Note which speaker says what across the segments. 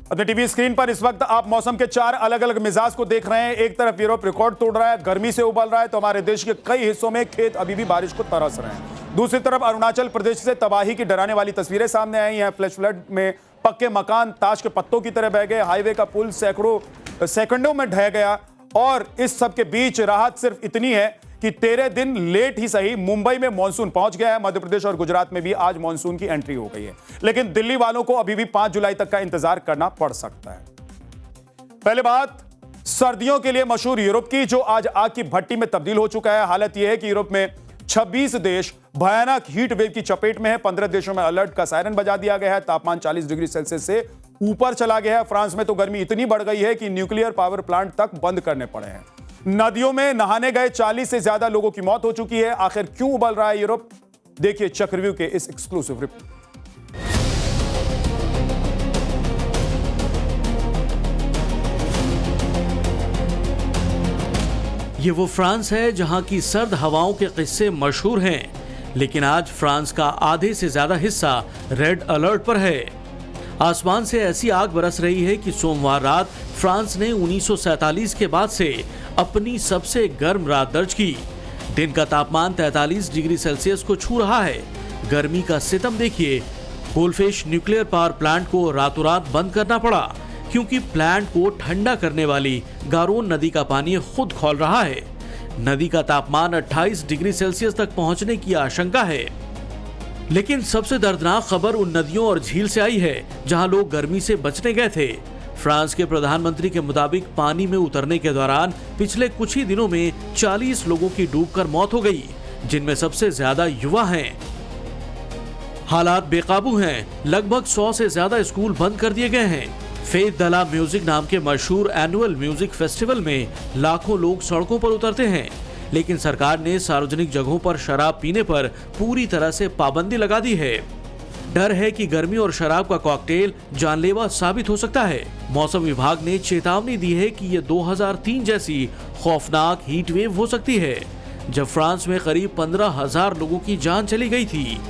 Speaker 1: अपने TV screen पर इस वक्त आप मौसम के 4 अलग अलग मिजाज को देख रहे हैं। एक तरफ यूरोप रिकॉर्ड तोड़ रहा है, गर्मी से उबल रहा है, तो हमारे देश के कई हिस्सों में खेत अभी भी बारिश को तरस रहे हैं। दूसरी तरफ अरुणाचल प्रदेश से तबाही की डराने वाली तस्वीरें सामने आई हैं। फ्लैश फ्लड में पक्के मकान ताश के पत्तों की तरह बह गए, हाईवे का पुल सेकंडों में ढह गया। और इस सब के बीच राहत सिर्फ इतनी है कि 13 दिन लेट ही सही मुंबई में मानसून पहुंच गया है। मध्य प्रदेश और गुजरात में भी आज मानसून की एंट्री हो गई है, लेकिन दिल्ली वालों को अभी भी 5 जुलाई तक का इंतजार करना पड़ सकता है। पहले बात सर्दियों के लिए मशहूर यूरोप की, जो आज आग की भट्टी में तब्दील हो चुका है। हालत यह है कि यूरोप में 26 देश भयानक हीट वेव की चपेट में है। 15 देशों में अलर्ट का सायरन बजा दिया गया है। तापमान 40 डिग्री सेल्सियस से ऊपर चला गया है। फ्रांस में तो गर्मी इतनी बढ़ गई है कि न्यूक्लियर पावर प्लांट तक बंद करने पड़े हैं। नदियों में नहाने गए 40 से ज्यादा लोगों की मौत हो चुकी है। आखिर क्यों उबल रहा है यूरोप? देखिए चक्रव्यूह के इस एक्सक्लूसिव रिपोर्ट।
Speaker 2: ये वो फ्रांस है जहां की सर्द हवाओं के किस्से मशहूर हैं, लेकिन आज फ्रांस का आधे से ज्यादा हिस्सा रेड अलर्ट पर है। आसमान से ऐसी आग बरस रही है कि सोमवार रात फ्रांस ने 1947 के बाद से अपनी सबसे गर्म रात दर्ज की। दिन का तापमान 43 डिग्री सेल्सियस को छू रहा है। गर्मी का सितम देखिए। कोलफिश न्यूक्लियर पावर प्लांट को रातों रात बंद करना पड़ा, क्योंकि प्लांट को ठंडा करने वाली गारोन नदी का पानी खुद खौल रहा है। नदी का तापमान 28 डिग्री सेल्सियस तक पहुंचने की आशंका है। लेकिन सबसे दर्दनाक खबर उन नदियों और झील से आई है जहां लोग गर्मी से बचने गए थे। फ्रांस के प्रधानमंत्री के मुताबिक पानी में उतरने के दौरान पिछले कुछ ही दिनों में 40 लोगों की डूबकर मौत हो गई, जिनमें सबसे ज्यादा युवा हैं। हालात बेकाबू हैं। लगभग 100 से ज्यादा स्कूल बंद कर दिए गए हैं। फेथ दला म्यूजिक नाम के मशहूर एनुअल म्यूजिक फेस्टिवल में लाखों लोग सड़कों पर उतरते हैं, लेकिन सरकार ने सार्वजनिक जगहों पर शराब पीने पर पूरी तरह से पाबंदी लगा दी है। डर है कि गर्मी और शराब का कॉकटेल जानलेवा साबित हो सकता है। मौसम विभाग ने चेतावनी दी है कि ये 2003 जैसी खौफनाक हीट वेव हो सकती है, जब फ्रांस में करीब 15,000 लोगों की जान चली गई थी।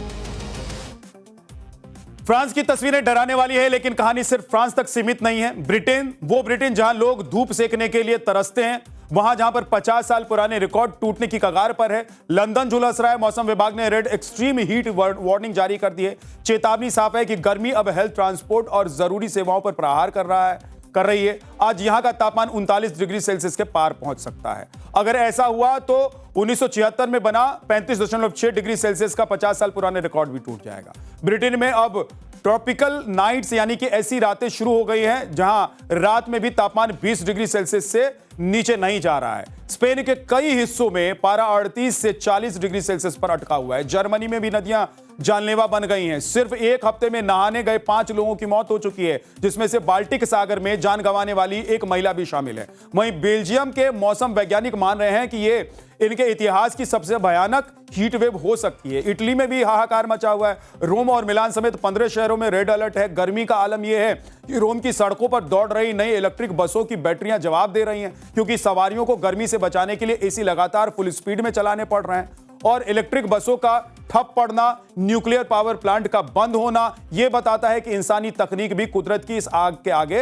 Speaker 1: फ्रांस की तस्वीरें डराने वाली है, लेकिन कहानी सिर्फ फ्रांस तक सीमित नहीं है। ब्रिटेन जहां लोग धूप सेकने के लिए तरसते हैं, वहां जहां पर 50 साल पुराने रिकॉर्ड टूटने की कगार पर है। लंदन झुलस रहा है। मौसम विभाग ने रेड एक्सट्रीम हीट वार्निंग जारी कर दी है। चेतावनी साफ है कि गर्मी अब हेल्थ, ट्रांसपोर्ट और जरूरी सेवाओं पर प्रहार कर रही है। आज यहां का तापमान 39 डिग्री सेल्सियस के पार पहुंच सकता है। अगर ऐसा हुआ तो 1976 में बना 35.6 डिग्री सेल्सियस का 50 साल पुराने रिकॉर्ड भी टूट जाएगा। ब्रिटेन में अब ट्रॉपिकल नाइट्स यानी कि ऐसी रातें शुरू हो गई हैं जहां रात में भी तापमान 20 डिग्री सेल्सियस से नीचे नहीं जा रहा है। स्पेन के कई हिस्सों में पारा 38 से 40 डिग्री सेल्सियस पर अटका हुआ है। जर्मनी में भी नदियां जानलेवा बन गई हैं। सिर्फ एक हफ्ते में नहाने गए 5 लोगों की मौत हो चुकी है, जिसमें से बाल्टिक सागर में जान गंवाने वाली एक महिला भी शामिल है। वहीं बेल्जियम के मौसम वैज्ञानिक मान रहे हैं कि ये इनके इतिहास की सबसे भयानक हीट वेव हो सकती है। इटली में भी हाहाकार मचा हुआ है। रोम और मिलान समेत 15 शहरों में रेड अलर्ट है। गर्मी का आलम यह है कि रोम की सड़कों पर दौड़ रही नई इलेक्ट्रिक बसों की बैटरियां जवाब दे रही हैं, क्योंकि सवारियों को गर्मी से बचाने के लिए एसी लगातार फुल स्पीड में चलाने पड़ रहे हैं। और इलेक्ट्रिक बसों का ठप पड़ना, न्यूक्लियर पावर प्लांट का बंद होना, यह बताता है कि इंसानी तकनीक भी कुदरत की इस आग के आगे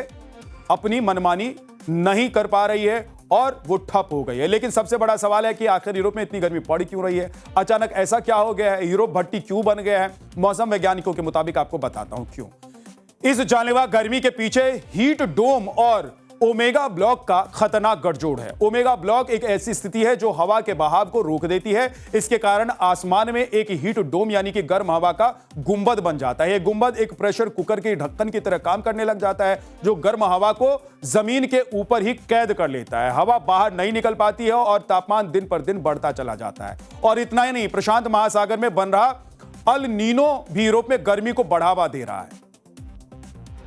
Speaker 1: अपनी मनमानी नहीं कर पा रही है और वो ठप हो गई है। लेकिन सबसे बड़ा सवाल है कि आखिर यूरोप में इतनी गर्मी पड़ क्यों रही है? अचानक ऐसा क्या हो गया है? यूरोप भट्टी क्यों बन गया है? मौसम वैज्ञानिकों के मुताबिक आपको बताता हूं क्यों। इस जानलेवा गर्मी के पीछे हीट डोम और ओमेगा ब्लॉक का खतरनाक गठजोड़ है। ओमेगा ब्लॉक एक ऐसी स्थिति है जो हवा के बहाव को रोक देती है। इसके कारण आसमान में एक हीट डोम यानी कि गर्म हवा का गुंबद बन जाता है। यह गुंबद एक प्रेशर कुकर के ढक्कन की तरह काम करने लग जाता है, जो गर्म हवा को जमीन के ऊपर ही कैद कर लेता है। हवा बाहर नहीं निकल पाती है और तापमान दिन पर दिन बढ़ता चला जाता है। और इतना ही नहीं, प्रशांत महासागर में बन रहा अल नीनो भी यूरोप में गर्मी को बढ़ावा दे रहा है।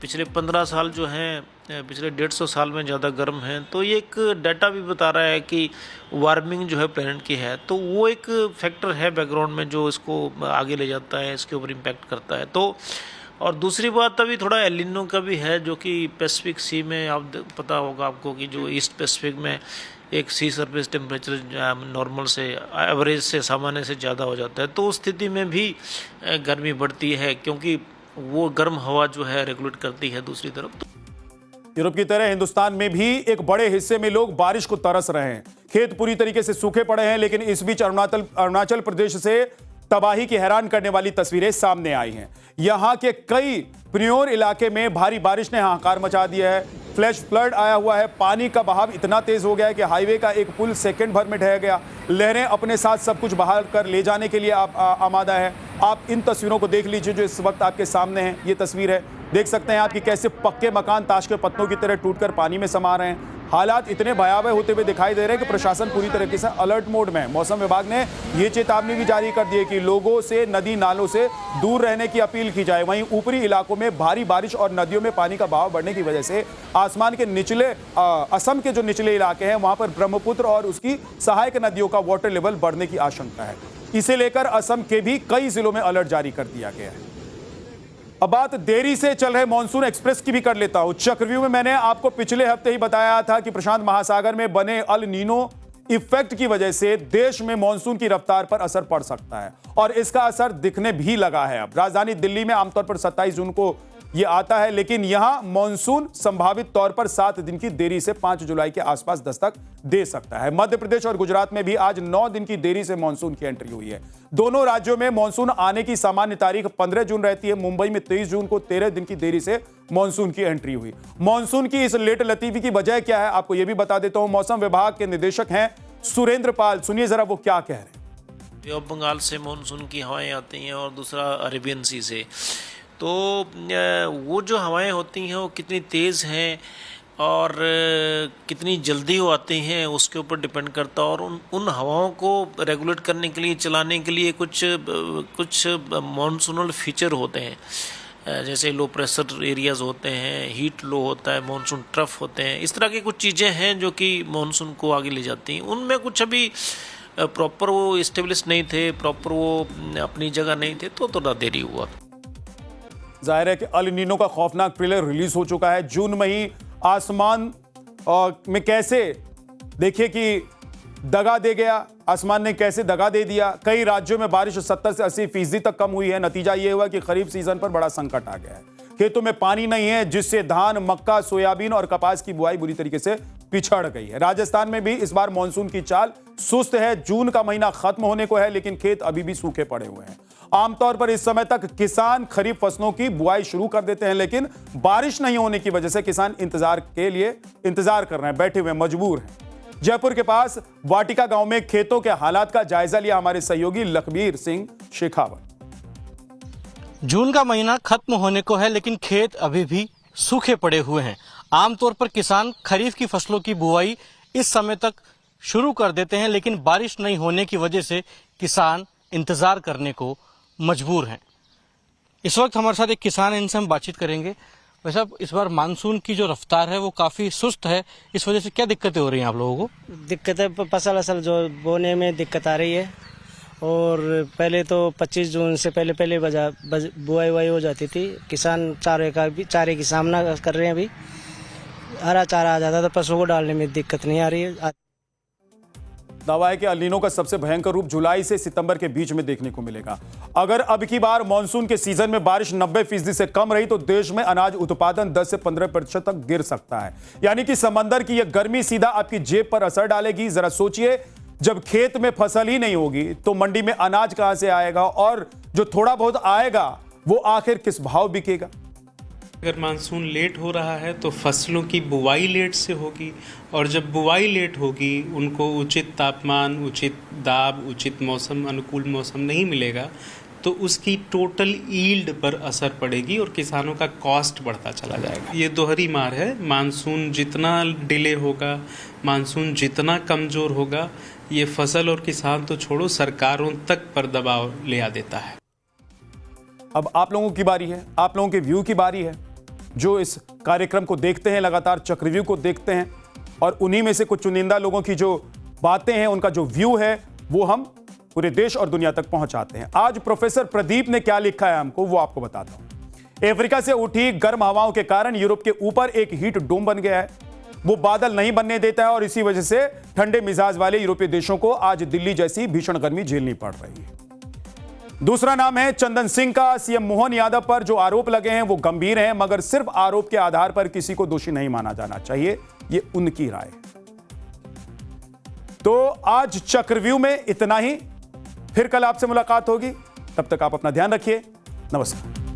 Speaker 3: पिछले 15 साल जो हैं, पिछले 150 साल में ज़्यादा गर्म हैं, तो ये एक डाटा भी बता रहा है कि वार्मिंग जो है प्लैनेट की है, तो वो एक फैक्टर है बैकग्राउंड में जो इसको आगे ले जाता है, इसके ऊपर इम्पैक्ट करता है। तो और दूसरी बात अभी थोड़ा एल नीनो का भी है, जो कि पैसिफिक सी में आप पता होगा आपको कि जो ईस्ट पैसिफिक में एक सी सरफेस टेम्परेचर नॉर्मल से एवरेज से सामान्य से ज़्यादा हो जाता है, तो उस स्थिति में भी गर्मी बढ़ती है, क्योंकि वो गर्म हवा जो है रेगुलेट करती है दूसरी तरफ।
Speaker 1: यूरोप की तरह हिंदुस्तान में भी एक बड़े हिस्से में लोग बारिश को तरस रहे हैं। खेत पूरी तरीके से सूखे पड़े हैं, लेकिन इस बीच अरुणाचल प्रदेश से तबाही की हैरान करने वाली तस्वीरें सामने आई हैं। यहां के कई प्रियोर इलाके में भारी बारिश ने हाहाकार मचा दिया है। फ्लैश फ्लड आया हुआ है। पानी का बहाव इतना तेज हो गया है कि हाईवे का एक पुल सेकंड भर में ढह गया। लहरें अपने साथ सब कुछ बहा कर ले जाने के लिए आमादा है। आप इन तस्वीरों को देख लीजिए जो इस वक्त आपके सामने है। ये तस्वीर है, देख सकते हैं आप कि कैसे पक्के मकान ताश के पत्तों की तरह टूटकर पानी में समा रहे हैं। हालात इतने भयावह होते हुए दिखाई दे रहे हैं कि प्रशासन पूरी तरीके से अलर्ट मोड में है। मौसम विभाग ने ये चेतावनी भी जारी कर दी है कि लोगों से नदी नालों से दूर रहने की अपील की जाए। वहीं ऊपरी इलाकों में भारी बारिश और नदियों में पानी का बहाव बढ़ने की वजह से आसमान के निचले असम के जो निचले इलाके हैं वहां पर ब्रह्मपुत्र और उसकी सहायक नदियों का वाटर लेवल बढ़ने की आशंका है। इसे लेकर असम के भी कई जिलों में अलर्ट जारी कर दिया गया है। अब बात देरी से चल रहे मॉनसून एक्सप्रेस की भी कर लेता हूं। चक्रव्यूह में मैंने आपको पिछले हफ्ते ही बताया था कि प्रशांत महासागर में बने अल नीनो इफेक्ट की वजह से देश में मॉनसून की रफ्तार पर असर पड़ सकता है और इसका असर दिखने भी लगा है। अब राजधानी दिल्ली में आमतौर पर 27 जून को यह आता है, लेकिन यहां मॉनसून संभावित तौर पर 7 दिन की देरी से 5 जुलाई के आसपास दस्तक दे सकता है। मध्य प्रदेश और गुजरात में भी आज 9 दिन की देरी से मॉनसून की एंट्री हुई है। दोनों राज्यों में मॉनसून आने की सामान्य तारीख 15 जून रहती है। मुंबई में 23 जून को 13 दिन की देरी से मॉनसून की एंट्री हुई। मॉनसून की इस लेट लतीफी की वजह क्या है, आपको यह भी बता देता हूं। मौसम विभाग के निदेशक हैं सुरेंद्र पाल, सुनिए जरा वो क्या कह रहे हैं।
Speaker 3: बे ऑफ बंगाल से मॉनसून की हवाएं आती हैं और दूसरा अरेबियन सी से, तो वो जो हवाएं होती हैं वो कितनी तेज़ हैं और कितनी जल्दी वो आती हैं उसके ऊपर डिपेंड करता है। और उन हवाओं को रेगुलेट करने के लिए, चलाने के लिए कुछ मॉनसूनल फीचर होते हैं, जैसे लो प्रेशर एरियाज़ होते हैं, हीट लो होता है, मॉनसून ट्रफ होते हैं। इस तरह की कुछ चीज़ें हैं जो कि मॉनसून को आगे ले जाती हैं। उनमें कुछ अभी प्रॉपर वो इस्टेब्लिश नहीं थे, प्रॉपर वो अपनी जगह नहीं थे, तो थोड़ा देरी हुआ।
Speaker 1: जाहिर है कि अल नीनो का खौफनाक ट्रेलर रिलीज हो चुका है। जून में ही आसमान में कैसे देखिए कि दगा दे गया, आसमान ने कैसे दगा दे दिया। कई राज्यों में बारिश 70 से 80% तक कम हुई है। नतीजा यह हुआ कि खरीफ सीजन पर बड़ा संकट आ गया है। खेतों में पानी नहीं है, जिससे धान, मक्का, सोयाबीन और कपास की बुआई बुरी तरीके से पिछड़ गई है। राजस्थान में भी इस बार मॉनसून की चाल सुस्त है। जून का महीना खत्म होने को है, लेकिन खेत अभी भी सूखे पड़े हुए हैं। आमतौर पर इस समय तक किसान खरीफ फसलों की बुआई शुरू कर देते हैं, लेकिन बारिश नहीं होने की वजह से किसान इंतजार कर रहे हैं, बैठे हुए मजबूर हैं। जयपुर के पास वाटिका गांव में खेतों के हालात का जायजा लिया हमारे सहयोगी लखबीर सिंह शेखावत।
Speaker 4: जून का महीना खत्म होने को है, लेकिन खेत अभी भी सूखे पड़े हुए हैं। आमतौर पर किसान खरीफ की फसलों की बुआई इस समय तक शुरू कर देते हैं, लेकिन बारिश नहीं होने की वजह से किसान इंतजार करने को मजबूर हैं। इस वक्त हमारे साथ एक किसान है, इनसे हम बातचीत करेंगे। वैसे इस बार मानसून की जो रफ्तार है वो काफी सुस्त है, इस वजह से क्या दिक्कतें हो रही हैं आप लोगों को?
Speaker 5: दिक्कतें फसल जो बोने में दिक्कत आ रही है, और पहले तो 25 जून से पहले बुआई हो जाती थी। किसान चारे की सामना कर रहे हैं। अभी हरा चारा आ जाता था, पशुओं को डालने में दिक्कत नहीं आ रही है।
Speaker 1: दावा है कि अल नीनो का सबसे भयंकर रूप जुलाई से सितंबर के बीच में देखने को मिलेगा। अगर अब की बार मॉनसून के सीजन में बारिश 90% से कम रही तो देश में अनाज उत्पादन 10 से 15% तक गिर सकता है। यानी कि समंदर की यह गर्मी सीधा आपकी जेब पर असर डालेगी। जरा सोचिए, जब खेत में फसल ही नहीं होगी तो मंडी में अनाज कहां से आएगा, और जो थोड़ा बहुत आएगा वो आखिर किस भाव बिकेगा।
Speaker 6: अगर मानसून लेट हो रहा है तो फसलों की बुवाई लेट से होगी, और जब बुवाई लेट होगी उनको उचित तापमान, उचित दाब, उचित मौसम, अनुकूल मौसम नहीं मिलेगा तो उसकी टोटल यील्ड पर असर पड़ेगी और किसानों का कॉस्ट बढ़ता चला जाएगा। ये दोहरी मार है। मानसून जितना डिले होगा, मानसून जितना कमज़ोर होगा, ये फसल और किसान तो छोड़ो, सरकारों तक पर दबाव ले आ देता है।
Speaker 1: अब आप लोगों की बारी है, आप लोगों के व्यू की बारी है, जो इस कार्यक्रम को देखते हैं, लगातार चक्रव्यूह को देखते हैं, और उन्हीं में से कुछ चुनिंदा लोगों की जो बातें हैं, उनका जो व्यू है, वो हम पूरे देश और दुनिया तक पहुंचाते हैं। आज प्रोफेसर प्रदीप ने क्या लिखा है हमको, वो आपको बताता हूं। अफ्रीका से उठी गर्म हवाओं के कारण यूरोप के ऊपर एक हीट डोम बन गया है। वो बादल नहीं बनने देता है और इसी वजह से ठंडे मिजाज वाले यूरोपीय देशों को आज दिल्ली जैसी भीषण गर्मी झेलनी पड़ रही है। दूसरा नाम है चंदन सिंह का। सीएम मोहन यादव पर जो आरोप लगे हैं वो गंभीर हैं, मगर सिर्फ आरोप के आधार पर किसी को दोषी नहीं माना जाना चाहिए, ये उनकी राय है। तो आज चक्रव्यूह में इतना ही, फिर कल आपसे मुलाकात होगी। तब तक आप अपना ध्यान रखिए। नमस्कार।